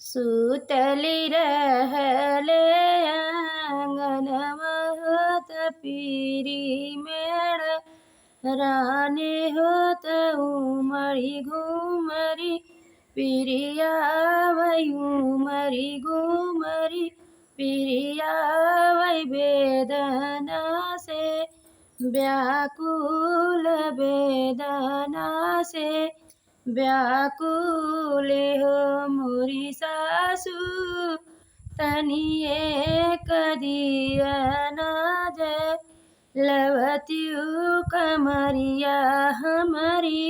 सुतली रहले आंगनवा होत पीरी मेड़ राने होत उमरी घुमरी पिरिया वै उमरी घुमरी पिरिया वै वेदना से व्याकुल वेदना से व्याकुल हो मोरी सासू तनिए कदिया न जय लवत्यु कमरिया हमारी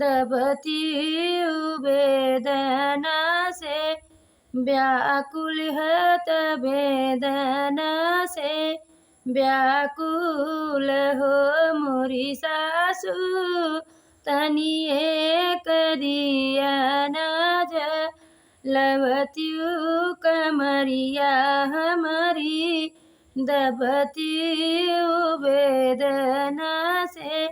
दबत्यु वेदना से व्याकुल हत वेदना से व्याकुल हो मोरी सासू तनिए कदिया न जा लवत्यु कमरिया हमारी दबत्यु वेदना से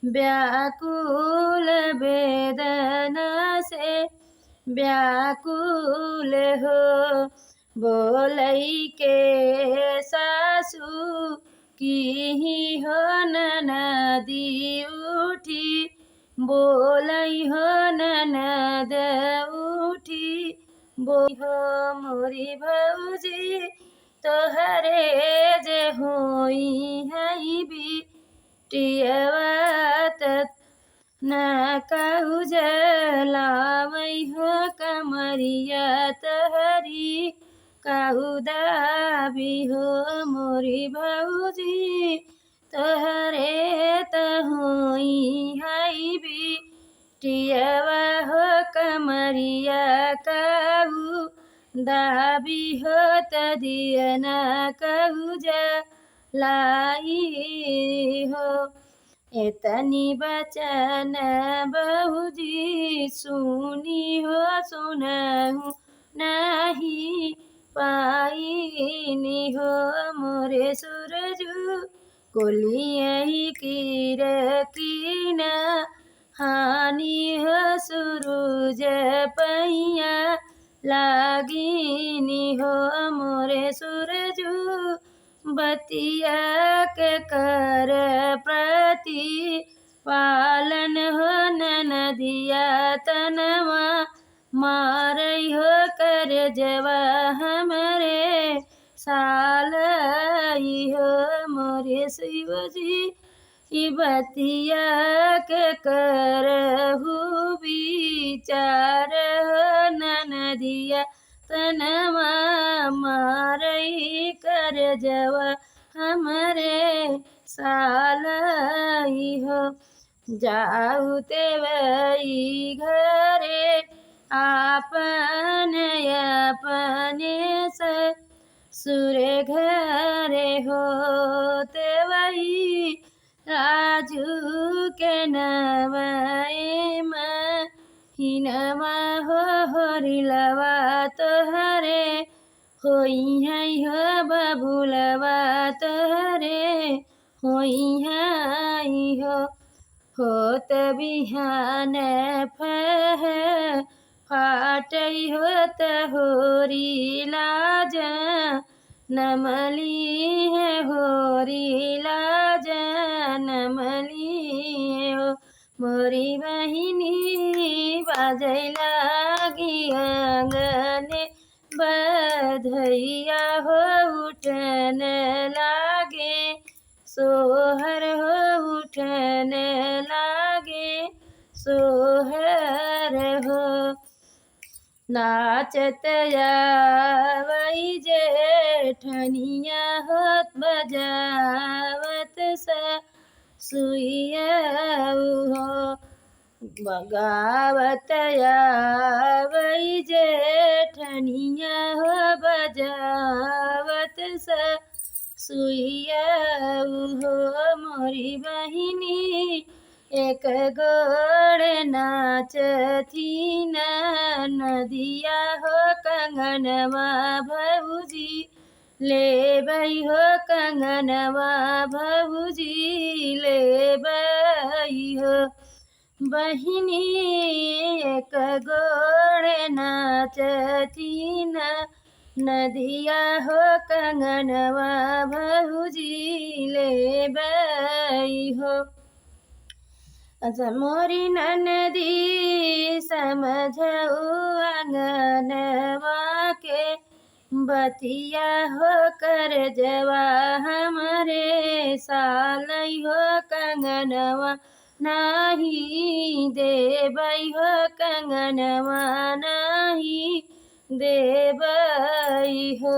व्याकुल वेदना से व्याकुल हो बोलई के सासू की हो नदी उठी बोलई हो ननद उठी बोई हो मोरी भौजी तोहरे जे होई हई बिटियवा न कहु जलावई हो कमरिया तहरी कहु दाबी हो मोरी भौजी तोहरे तहोई हई बिटियवा हो कमरिया कहु दाबी हो तदियना कहु जलाई हो एतनी बचन बहुजी सुनी हो सुनहु नहीं पाइनी हो मोरे सूरजू कोलियही कीर कीना हानि हो सूरज पैया लागिनी हो मोरे सूरजू बतिया के कर प्रति पालन हो नदिया तनवा मारई हो कर जवा हमरे सालई हो मोरे शिवजी बतिया के करहु विचार हो नदिया तनवा मारई कर जवा हमरे सालई हो जाऊ ते वही घरे आपन अपने सुरे घरे होते वही राजू के नवाए हिनवा हो होरिलवा तोहरे होई है हो बबुलवा तोहरे होई है हो होत बिहान फाटई होत होरी लाज नमली है होरी लाज नमली हो मोरी बहिनी बाजै लागी आंगने बधैया हो उठन लागे सोहर हो उठन लागे सोहर हो नाचत आवै जेठनिया होत बजावत सुइया हो गावत आवै जेठनिया हो बजावत सुइया हो मोरी बहिनी एक गोड़ नाचथी नदिया हो कंगनवा भौजी ले बई हो कंगनवा भौजी ले बई हो बहिनी एक गोड़ ना नाचथिन नदिया हो कंगनवा भौजी लेबै हो। मोरी ननदी समझऊ आंगनवा के बतिया हो कर जवा हमरे सालै हो कंगनवा नाही देबै हो कंगनवा नाही देबै हो।